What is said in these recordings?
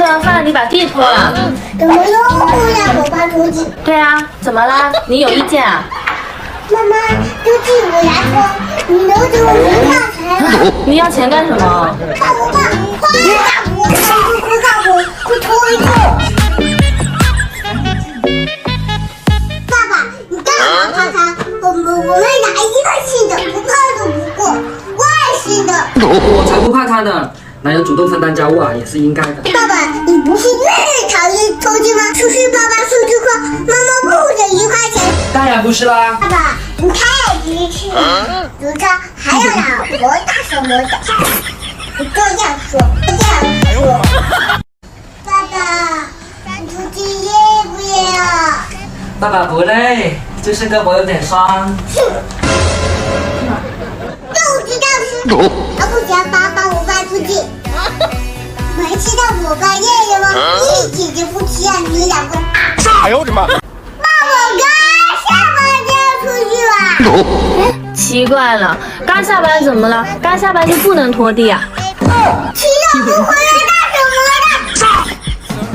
吃完饭你把地拖了。怎么又让我把拖地？对啊，怎么啦？你有意见啊？妈妈，拖地我来拖，你留着我没要钱了。你要钱干什么？爸，我拖一拖。爸爸，你干嘛怕他？我们拿一个新的，不怕都不过，我也是的。我才不怕他呢。男人主动分担家务啊，也是应该的。爸爸，你不是越讨厌拖地吗？出去爸爸出去快，妈妈不给1块钱。当然不是啦。爸爸，你太支持了，如这还要让我大声我打。我这样说。爸爸，你出去累不累啊？爸爸不累，就是胳膊有点酸。就知道是，要不然爸爸我爸出去。没知道我爸累了吗？一起就不吃啊，你两个。哎呦我的妈！爸，我刚下班就要出去了。奇怪了，刚下班怎么了？刚下班就不能拖地啊？吃了不回来干什么的？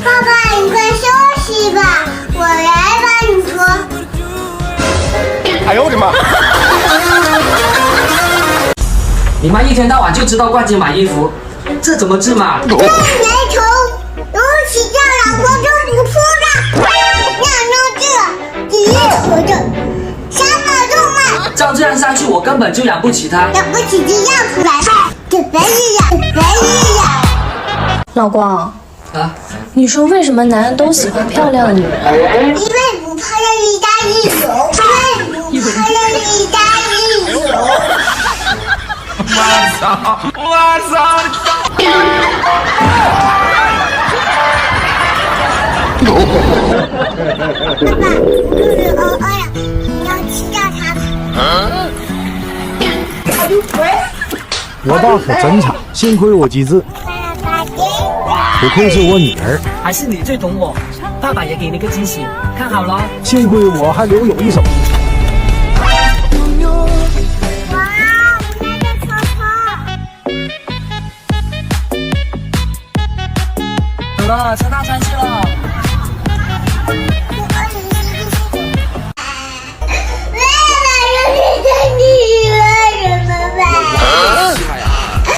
爸爸，你快休息吧，我来帮你拖。哎呦我的妈！你妈一天到晚就知道挂机买衣服，这怎么治嘛？这没虫，如此叫老婆就不拖的，那这只是活着，3个动脉，照这样下去，我根本就养不起她。养不起就要出来，准备养。老公，啊，你说为什么男人都喜欢漂亮的女人？因为不怕让一大一手，因为不怕让一大一手。我操！就是偶尔你要吃掉它。我爸可真惨，幸亏我机智，不愧是我女儿，还是你最懂我。爸爸也给你个惊喜，看好了。幸亏我还留有一手。走了，车大山去了。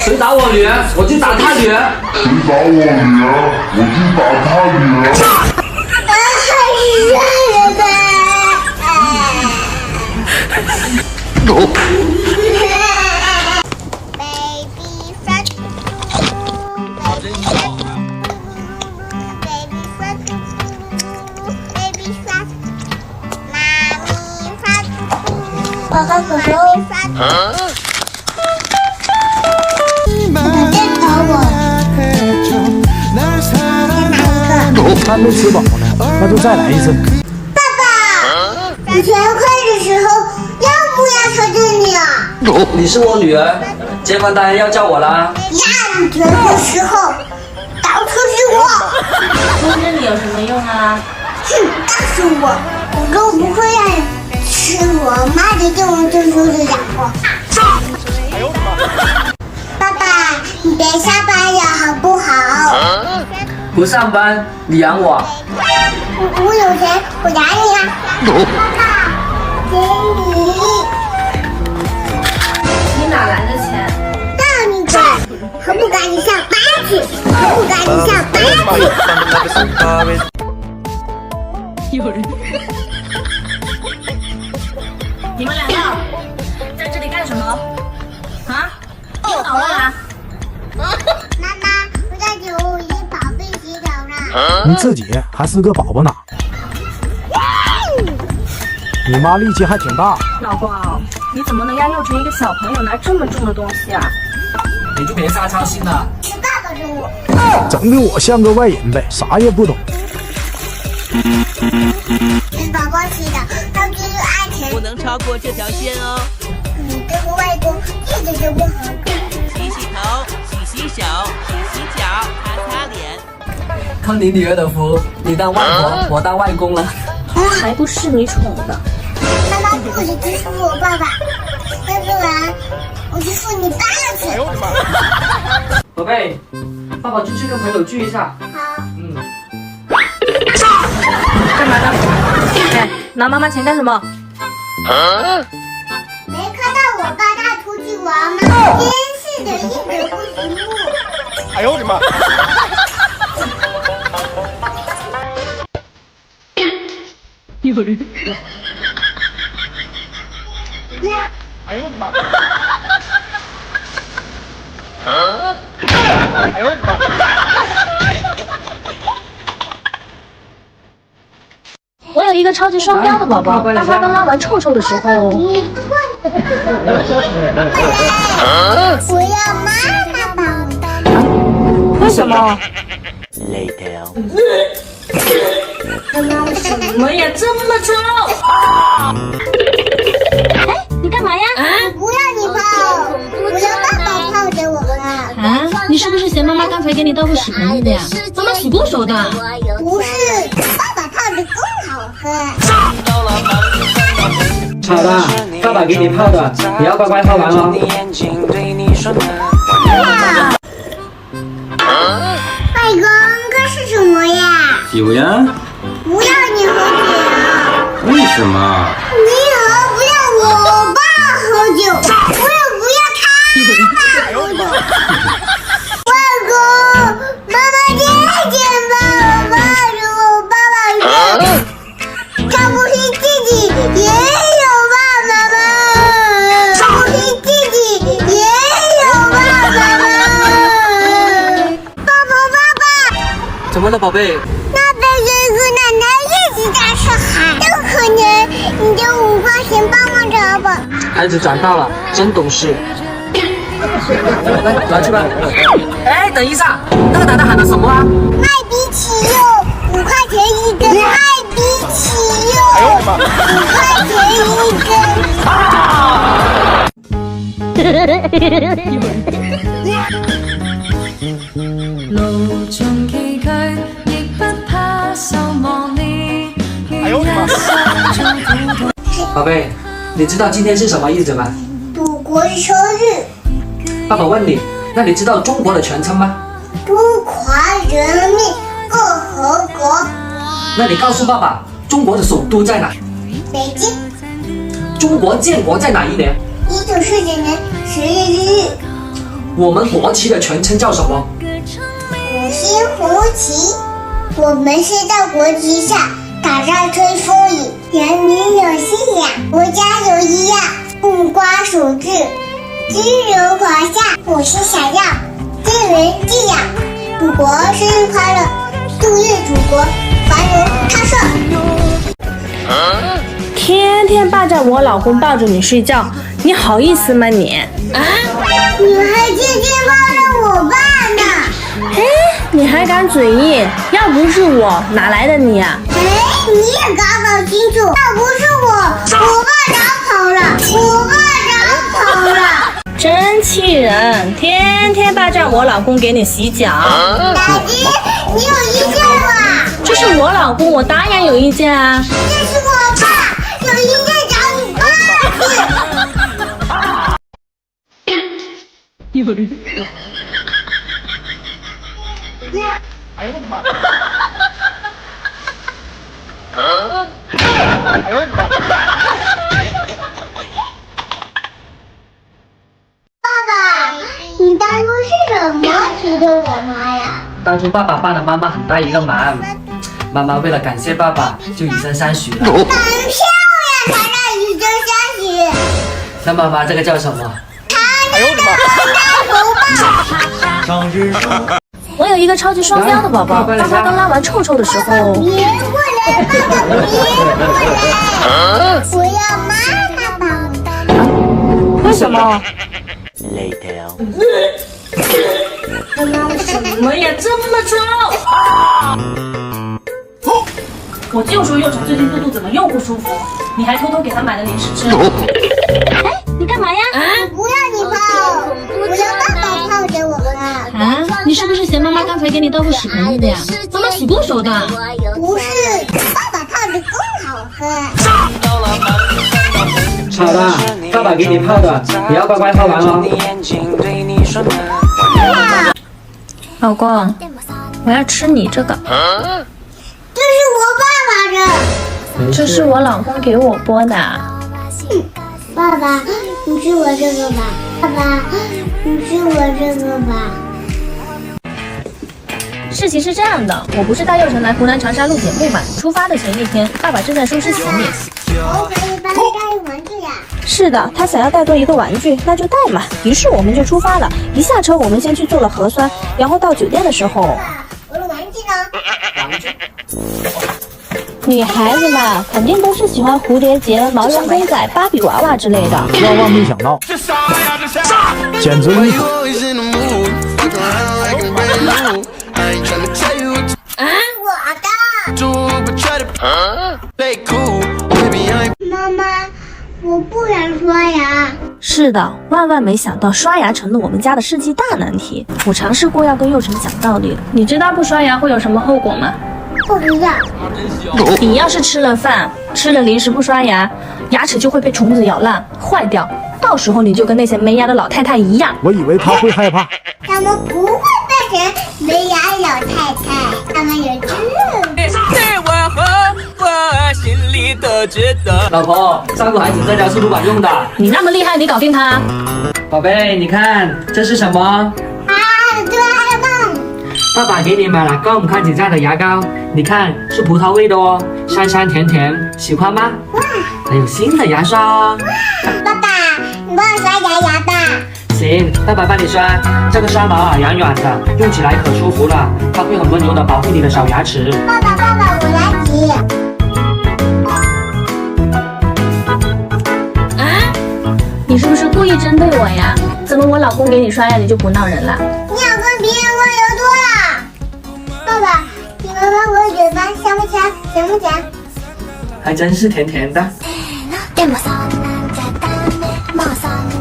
谁打我女儿，我就打他女儿。谁打我女儿，我就打他女儿。我和狗狗。还没吃饱呢，那就再来一次。爸爸，你结婚的时候要不要求着你啊？你是我女儿，结婚当然要叫我啦。呀，你结婚的时候到处是我。拖着你有什么用啊？哼，告诉我，我都不会让你吃我妈的这种特殊的养活。哎呦我的妈！爸爸，你别下班了好不好？不上班，你养我。我有钱，我养你啊！爸爸，给你。你哪来的钱？让你管，还不赶紧上班去？还不赶紧上班去？有人。你们两个在这里干什么？啊？又捣乱啊？妈妈，我在给我一宝贝洗澡呢。你自己还是个宝宝呢。你妈力气还挺大。老公，你怎么能让幼成一个小朋友拿这么重的东西啊？你就别瞎操心了。是爸爸跟我。整的我像个外人呗，啥也不懂。是宝宝洗的，要注意安全。不能超过这条线哦。你这个外公一直都不合格。洗洗头，洗洗手，洗洗脚，擦擦脸。看你女儿的福，你当外婆，我当外公了。还不是你宠的。妈妈不许支付我爸爸，要不然我就付你爸去。哎呦我的妈！宝贝，爸爸出去跟朋友聚一下。好。拿妈妈钱干什么？没看到我爸他出去玩吗？真是的，一点不醒目。哎呦我的妈！有人。哎呦我的妈！哎呦我的妈！我有一个超级双标的宝宝，当他刚拉完臭臭的时候，我要妈妈帮我带。为什么？怎么也这么臭？哎，你干嘛呀？不要你泡，我要爸爸泡着我泡。啊，你是不是嫌妈妈刚才给你倒过屎盆子的呀？妈妈洗过手的。不是，爸爸泡的更好喝。好的，爸爸给你泡的，你要乖乖泡完哦。外公，这是什么呀？酒呀？不要你喝酒。为什么？你可不要我爸喝酒，我也不要他喝酒。外公，妈妈天天把我抱着我爸爸说，他不是自己也有爸爸吗？他不是自己也有爸爸吗？爸爸，怎么了，宝贝？那边有一个奶奶一直在吃海，有可能你就5块钱帮忙找吧。孩子长大了，真懂事。来，拿去吧。哎，等一下，那个奶奶喊的什么啊？卖比起肉，5块钱一根。卖比起肉，5块钱一根。路縱崎嶇，亦不怕受磨練。哎呦我的媽！宝贝，你知道今天是什么日子吗？祖国生日，爸爸问你，那你知道中国的全称吗？中华人民共和国。那你告诉爸爸，中国的首都在哪？北京。中国建国在哪一年？1949年10月1日。我们国旗的全称叫什么？5星红旗。我们是在国旗上打上吹风雨，人民有信仰，国家有医药，目光守志，居人华夏。我是小耀，真人寄养，祖国生日快乐，祝愿祖国繁荣昌盛。天天霸占我老公抱着你睡觉，你好意思吗你？你还天天抱着我爸呢！哎，你还敢嘴硬？要不是我，哪来的你啊？哎，你也搞搞清楚，要不是我爸早跑了，我爸早跑了。真气人！天天霸占我老公给你洗脚。大姐，你有意见吗？这是我老公，我当然有意见啊。这是我爸，有意见找你爸去。哎呦我的妈！哎呦我的妈！爸爸，你当初是怎么提的我妈呀？当初爸爸帮了妈妈很大一个忙，妈妈为了感谢爸爸，就以身相许了。很漂亮，才让以身相许。那妈妈这个叫什么？哎呦我的妈！我有一个超级双标的宝宝，当他刚拉完臭臭的时候，别过来，爸爸，别过来！我要妈妈帮我带。为什么？怎么也这么臭？我就说佑成最近肚肚怎么又不舒服，你还偷偷给他买了零食吃。哎，你干嘛呀？不要你泡，我要爸爸泡着我泡。啊，你是不是嫌妈妈刚才给你倒过屎盆子的呀？妈妈洗过手的。不是，爸爸泡的更好喝。好的，爸爸给你泡的，你要乖乖泡完哦。老公，我要吃你这个。这是我爸爸的。这是我老公给我剥的。爸爸，你吃我这个吧。爸爸，你吃我这个吧。事情是这样的，我不是带佑成来湖南长沙录节目嘛？出发的前一天，爸爸正在收拾行李。我可以帮你带玩具呀。是的，他想要带多一个玩具，那就带嘛。于是我们就出发了。一下车，我们先去做了核酸，然后到酒店的时候，我的玩具呢？女孩子嘛，肯定都是喜欢蝴蝶结、毛绒公仔、芭比娃娃之类的。万万没想到，简直离谱！妈妈，我不想刷牙。是的，万万没想到刷牙成了我们家的世纪大难题。我尝试过要跟佑成讲道理，你知道不刷牙会有什么后果吗？不知道。你要是吃了饭、吃了零食不刷牙，牙齿就会被虫子咬烂、坏掉，到时候你就跟那些没牙的老太太一样。我以为他会害怕。他们不会变成没牙老太太，他们有智慧。我心里都知道。老婆，照顾孩子这招是不管用的。你那么厉害，你搞定他。宝贝，你看这是什么？啊，哆啦 A 梦。爸爸给你买了Gum看紧家的牙膏，你看是葡萄味的哦，酸酸甜甜，喜欢吗？哇！还有新的牙刷哦。爸爸，你帮我刷牙吧。行，爸爸帮你刷。这个刷毛啊，软软的，用起来可舒服了，它会很温柔的保护你的小牙齿。爸爸，我来挤。你是不是故意针对我呀？怎么我老公给你刷牙你就不闹人了？你想跟别人温柔多了。爸爸，你闻闻我的嘴巴，香不香？甜不甜？还真是甜甜的。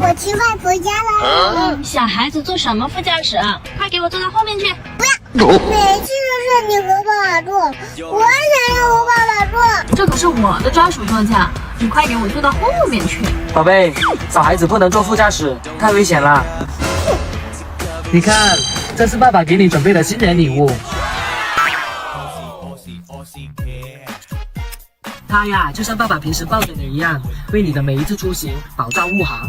我去外婆家了。小孩子坐什么副驾驶啊？快给我坐到后面去！不要，每次都是你和爸爸坐，我想要和爸爸坐。这可是我的专属座驾，你快给我坐到后面去！宝贝，小孩子不能坐副驾驶，太危险了。你看，这是爸爸给你准备的新年礼物。它呀，就像爸爸平时抱着你一样，为你的每一次出行保障护航。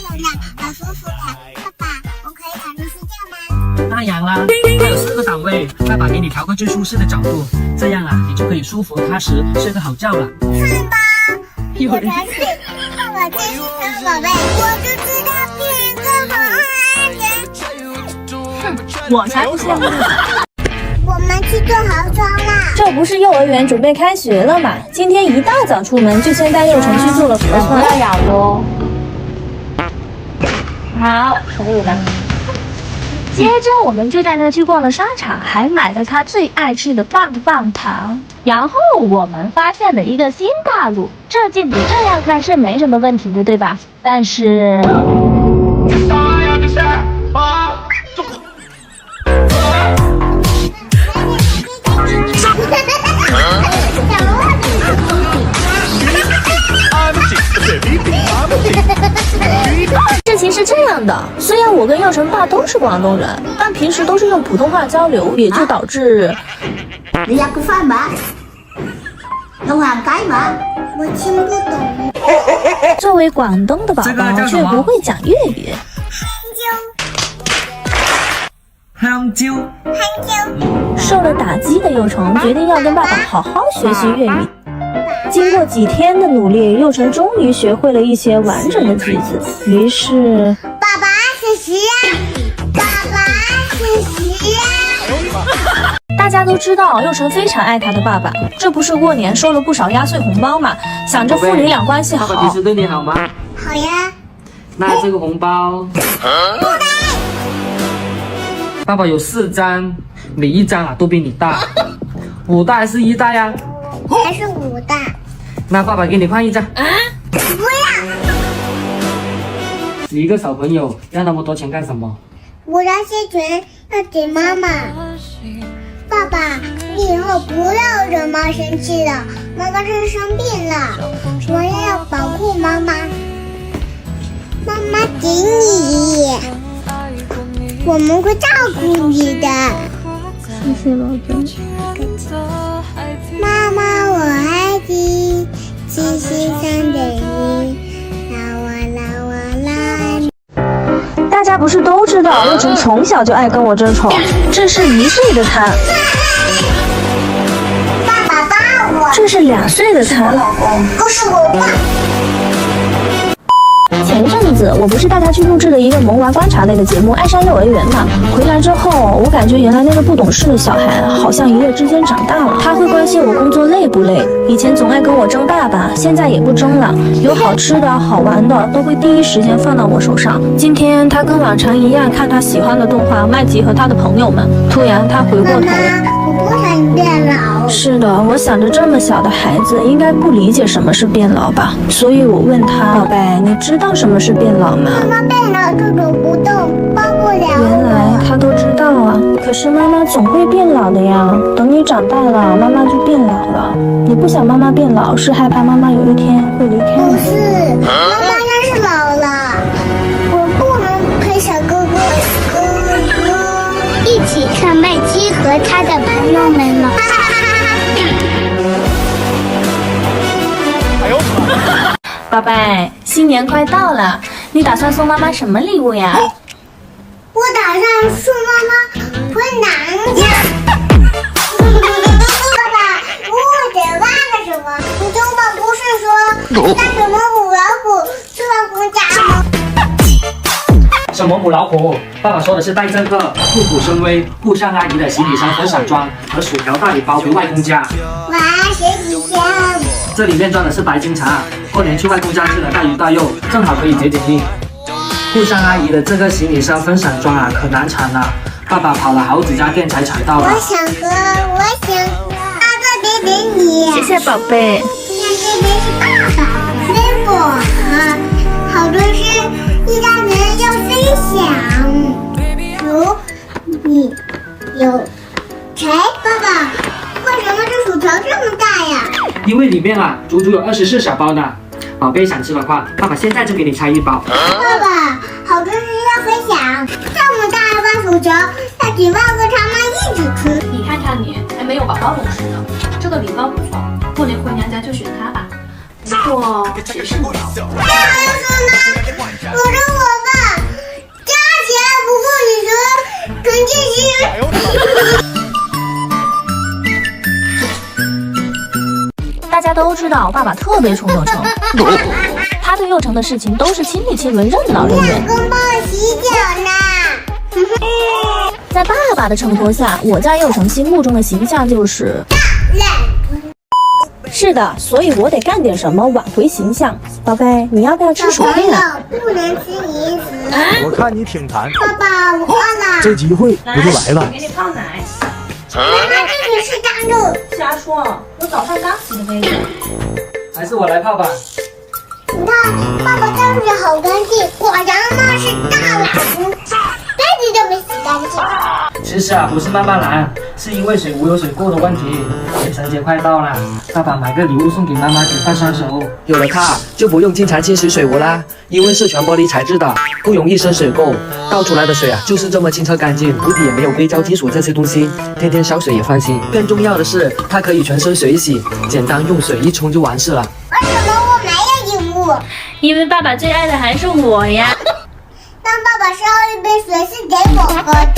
圆圆的，好舒服的。爸爸，我可以躺着睡觉吗？当然啦，它有4个档位，爸爸给你调个最舒适的角度，这样啊，你就可以舒服踏实睡个好觉了。是吧？我才是爸爸最喜欢的宝贝，我就知道变更好爱人。我才不羡慕呢！我们去做核酸啦！这不是幼儿园准备开学了吗？今天一大早出门就先带佑成去做了核酸。不要咬哟。好，可以了。接着我们就带他去逛了商场，还买了他最爱吃的棒棒糖。然后我们发现了一个新大陆，这镜子这样看是没什么问题的，对吧？但是。事情是这样的，虽然我跟佑成爸都是广东人，但平时都是用普通话交流，也就导致你要吃饭吗？弄碗盖吗？我听不懂。作为广东的宝宝却不会讲粤语。香蕉。受了打击的佑成决定要跟爸爸好好学习粤语。经过几天的努力，佑成终于学会了一些完整的句子。于是，爸爸是10啊，爸爸是10啊。大家都知道佑成非常爱他的爸爸，这不是过年收了不少压岁红包嘛？想着父女俩关系好。爸爸平时对你好吗？好呀。那这个红包，爸爸有4张，每一张啊都比你大，5袋还是1袋呀？还是5袋。那爸爸给你换1张。不要。你一个小朋友要那么多钱干什么？我拿些钱要给妈妈。爸爸，你以后不要惹妈生气了，妈妈是生病了，我也要保护妈妈。妈妈给你，我们会照顾你的。谢谢老公。妈妈，我爱你。家不是都知道佑成从小就爱跟我争宠，这是1岁的他，爸爸爸我，这是2岁的他。不是我爸。前阵子我不是带他去录制了一个萌娃观察类的节目《爱上幼儿园》嘛，回来之后，我感觉原来那个不懂事的小孩，好像一夜之间长大了。他会关心我工作累不累，以前总爱跟我争爸爸，现在也不争了，有好吃的好玩的都会第一时间放到我手上。今天他跟往常一样看他喜欢的动画《麦吉和他的朋友们》，突然他回过头。我不想变老。是的，我想着这么小的孩子应该不理解什么是变老吧，所以我问他，宝贝，你知道什么是变老吗？妈妈变老就走不动，抱不了我。原来他都知道啊，可是妈妈总会变老的呀，等你长大了，妈妈就变老了。你不想妈妈变老，是害怕妈妈有一天会离开不你。是，妈妈要是老了，我不能陪小哥哥一起看麦基和他的朋友们了。哎呦我的妈！宝贝，新年快到了，你打算送妈妈什么礼物呀？我打算送妈妈回娘家。爸爸，我得挖个什么？你中爸不是说带什么母老虎去外公家吗？什么母老虎？爸爸说的是带这个酷虎生威顾上阿姨的行李箱分享装和薯条大礼包回外公家。哇，学几天？这里面装的是白金茶，过年去外公家吃的大鱼大肉，正好可以解解腻。顾上阿姨的这个行李箱分享装啊，可难产了，爸爸跑了好几家店才抢到的。我想喝，我想喝。爸爸给你。谢谢宝贝。这边是爸爸，给我。好多事，一家人要分享。你有谁？爸爸，为什么这薯条这么大呀？因为里面啊，足足有24小包呢。宝贝想吃的话，爸爸现在就给你拆1包。爸爸，好多事要分享。这么大一包薯条，要几万个他们一起吃。你看看你，还没有宝宝懂事呢。这个礼包不错，过年回娘家就选它吧。不过谁是母老虎？那还有什么？我跟我爸加起来不够你说纯净心。哎呦我的妈！大家都知道，爸爸特别宠佑成，他对佑成的事情都是亲力亲为，任劳任怨。跟爸爸洗脚呢。在爸爸的衬托下，我在佑成心目中的形象就是是的，所以我得干点什么挽回形象。宝贝，你要不要吃薯片啊？不能吃零食。我看你挺馋，爸爸，我饿了。这机会不就来了？给你泡奶。妈妈，这里是大肉。瞎说，我早上刚洗的杯子。还是我来泡吧。你看，爸爸袋子好干净，果然呢是大老虎，杯子都没洗干净。其实啊，不是妈妈懒，是因为水壶有水垢的问题。元宵节快到了，爸爸买个礼物送给妈妈，简单双手。有了它，就不用经常清洗水壶啦，因为是全玻璃材质的，不容易生水垢，倒出来的水啊就是这么清澈干净，壶底也没有硅胶金属这些东西，天天烧水也放心。更重要的是，它可以全身水洗，简单用水一冲就完事了。为什么我没有礼物？因为爸爸最爱的还是我呀。当爸爸烧一杯水是给我喝的。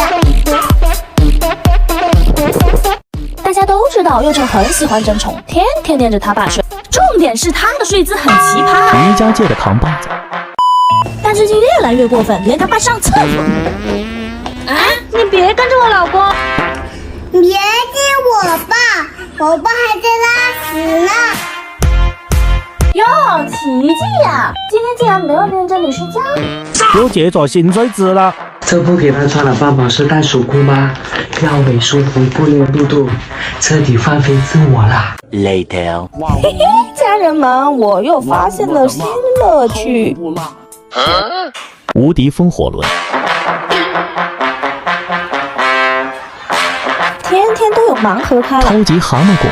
大家都知道，佑成很喜欢争宠，天天黏着他爸睡。重点是他的睡姿很奇葩，瑜伽界的扛把子。但最近越来越过分，连他爸上厕所。你别跟着我老公。别接我爸还在拉屎呢。哟，奇迹呀！今天竟然没有人这里睡觉。又接着新睡姿了。这不给他穿了半毛是袋鼠裤吗？腰围舒服，不溜肚肚，彻底放飞自我啦。Later， 嘿嘿，家人们，我又发现了新乐趣。无敌风火轮。天天都有盲盒开了。超级蛤蟆果。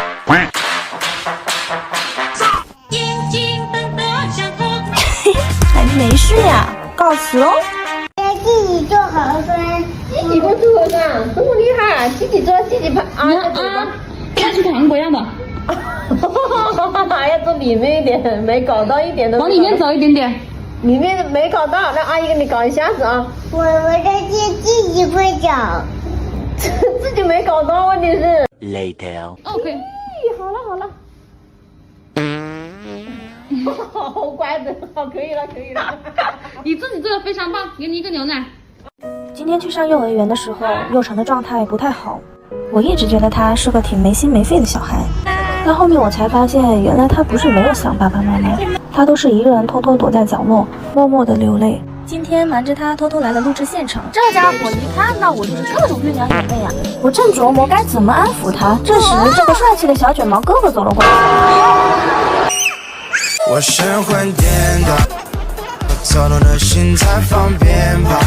还没睡呀？告辞喽。自己做核酸，自己做核酸，这么厉害，自己做自己拍啊！像吃糖果一样的。要做里面一点，没搞到一点的。往里面走一点点。你那没搞到，让阿姨给你搞一下子啊。我这自己会找。自己没搞到，问题是。Later. OK。好了好了。好乖的，好，可以了可以了。你自己做的非常棒，给你一个牛奶。今天去上幼儿园的时候，佑成的状态不太好。我一直觉得他是个挺没心没肺的小孩，但后面我才发现，原来他不是没有想爸爸妈妈，他都是一个人偷偷躲在角落，默默的流泪。今天瞒着他偷偷来了录制现场，这家伙一看到我就是各种欲娘眼泪啊！我正琢磨该怎么安抚他，这时这个帅气的小卷毛哥哥走了过来。我神魂颠倒，躁动的心才放鞭炮。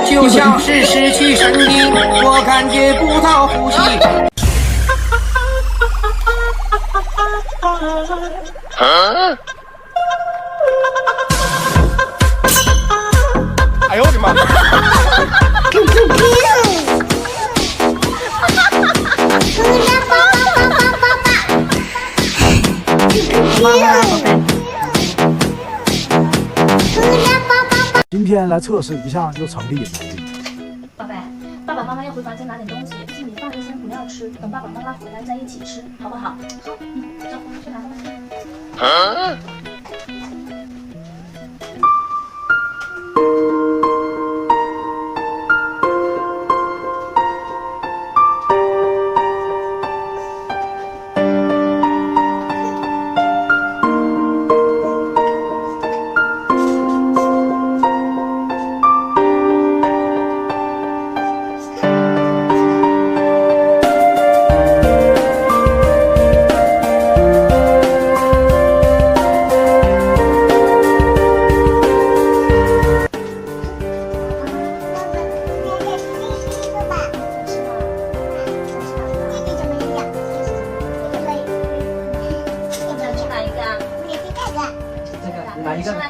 就像是失去生命，我感觉不到呼吸。哎呦我的妈！今天来测试一下又成的饮料力。宝贝，爸爸妈妈要回房间拿点东西，自己放着先不要吃，等爸爸妈妈回来再一起吃，好不好？好，走，去拿东西。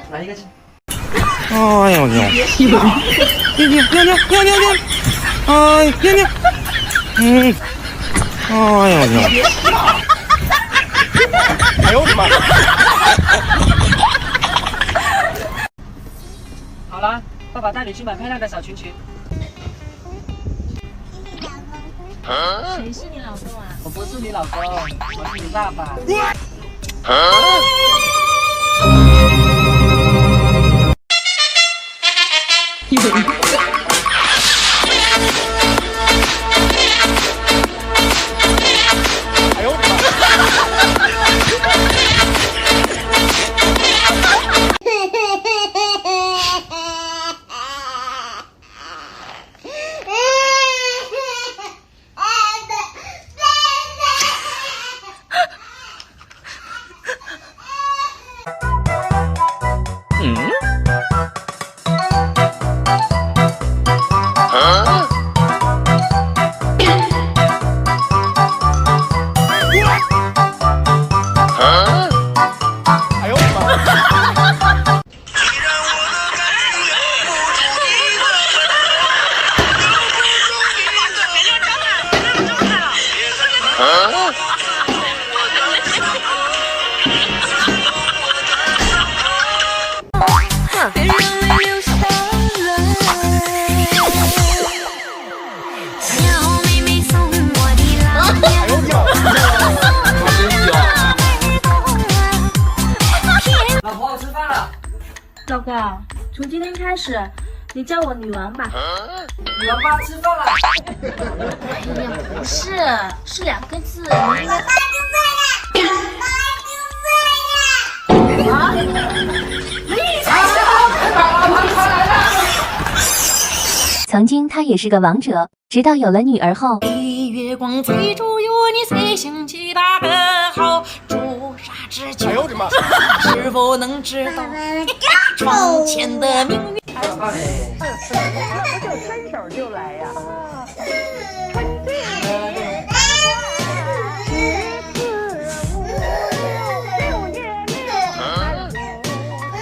拿一个去。哎呦尿！尿！哎尿！哎呦尿！哎呦我的妈！好了，爸爸带你去买漂亮的小裙裙。谁是你老公啊？我不是你老公，我是你爸爸。哎呦我的妈！老婆，我吃饭了。老公，从今天开始，你叫我女王吧。女王妈吃饭了。哎呀，不是，是2个字。啊！你才是他来了。曾经他也是个王者，直到有了女儿后。月光催逐有你随行起大个好，朱砂之酒，是否能知道床前的明月？就伸手就来呀。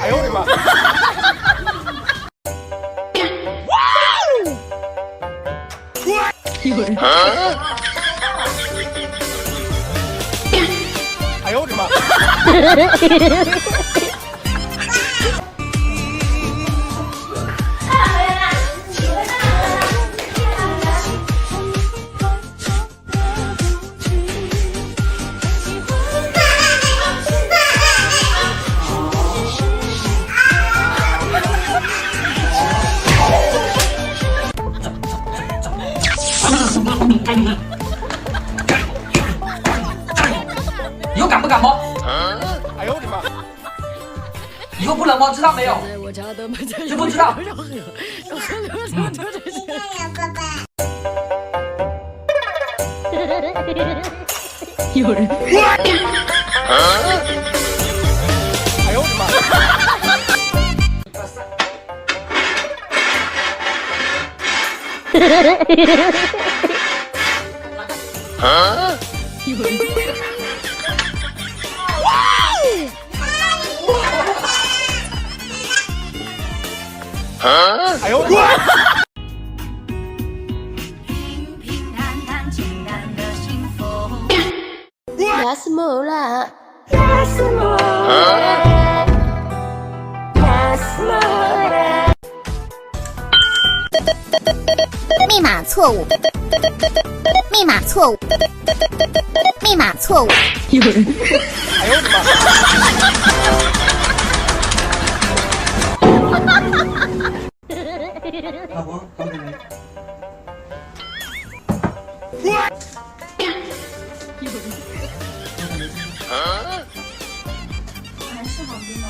哎呦我的妈！有人。哎呦我的妈！以后敢不敢摸？哎呦我的妈！以后不能摸，知道没有？知不知道？有人。哎呦我的妈！有人。哎呦我的妈！牙齿没了。密码错误，密码错误，密码错误。有人。哎呦我的妈！老婆，还给没？有人。还是好冰的。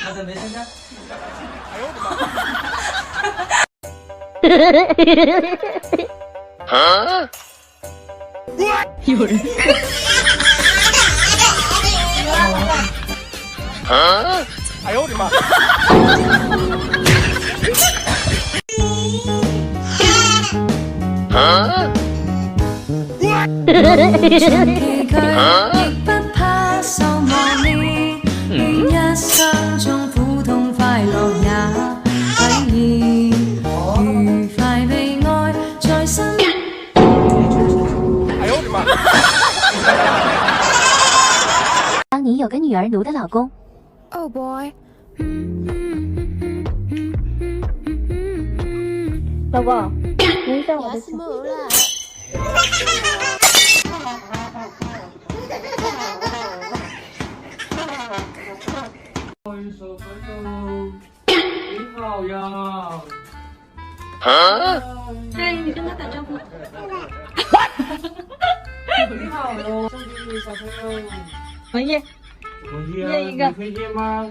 还在没参加？哎呦我的妈！有人。哎呦我的妈！崎嶇亦不怕受磨練，願一生中苦痛快樂也體驗，愉快被愛在身。哎呦我的妈！当你有个女儿奴的老公。Oh boy。老公，闻一下我的气。你好呀。嗨，你跟他打招呼。你好哟，送给你小朋友。文叶，念一个。你推荐吗？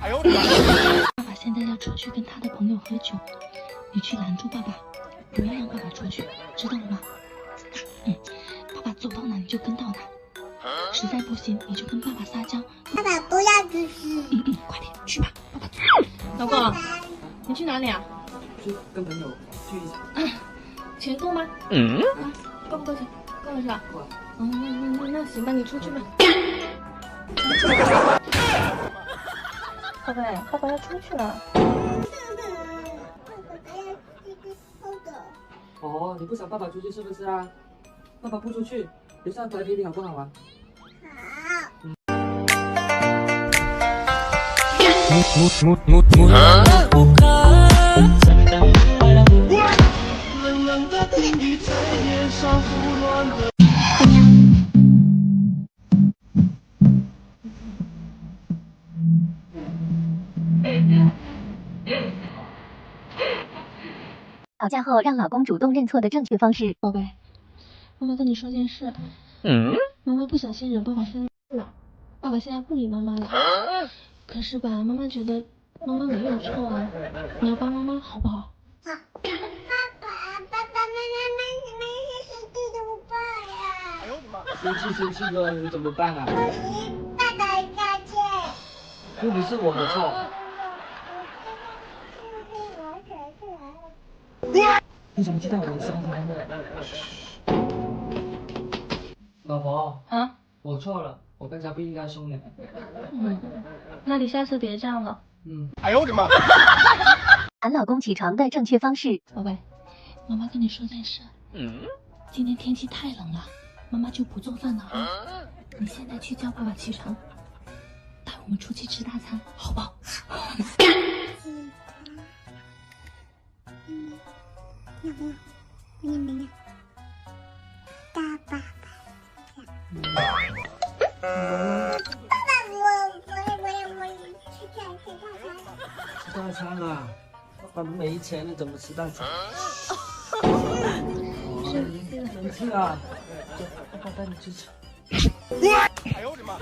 哎呦我的妈！爸爸现在要出去跟他的朋友喝酒，你去拦住爸爸，不要让爸爸出去，知道了吗？爸爸走到哪你就跟到哪，实在不行你就跟爸爸撒娇。爸爸不要出去。快点去吧，爸爸。老公，你去哪里啊？去跟朋友聚一下。钱够吗？够不够钱？够了是吧？那行吧，你出去吧。宝贝，爸爸要出去了。哦，你不想爸爸出去是不是啊？爸爸不出去，留下来陪你好不好啊？吵架后让老公主动认错的正确方式。宝贝，妈妈跟你说件事。妈妈不小心惹爸爸生气了，爸爸现在不理妈妈了。可是吧，妈妈觉得妈妈没有错啊，你要帮妈妈好不好？好。爸爸，妈妈是弟弟我爸呀。哎呦我的妈！生气了，你怎么办啊？爸爸再见。又不是我的错。你怎么知道我的伤害呢？老婆啊，我错了，我刚才不应该凶你。那你下次别这样了。哎呦我的妈！喊老公起床的正确方式。宝贝，妈妈跟你说件事。今天天气太冷了，妈妈就不做饭了啊。你现在去叫爸爸起床，带我们出去吃大餐，好不好？大爸爸。爸爸，我吃大餐了，爸爸没钱了，怎么吃大餐？生气了，走，爸爸带你去吃。哎呦我的妈！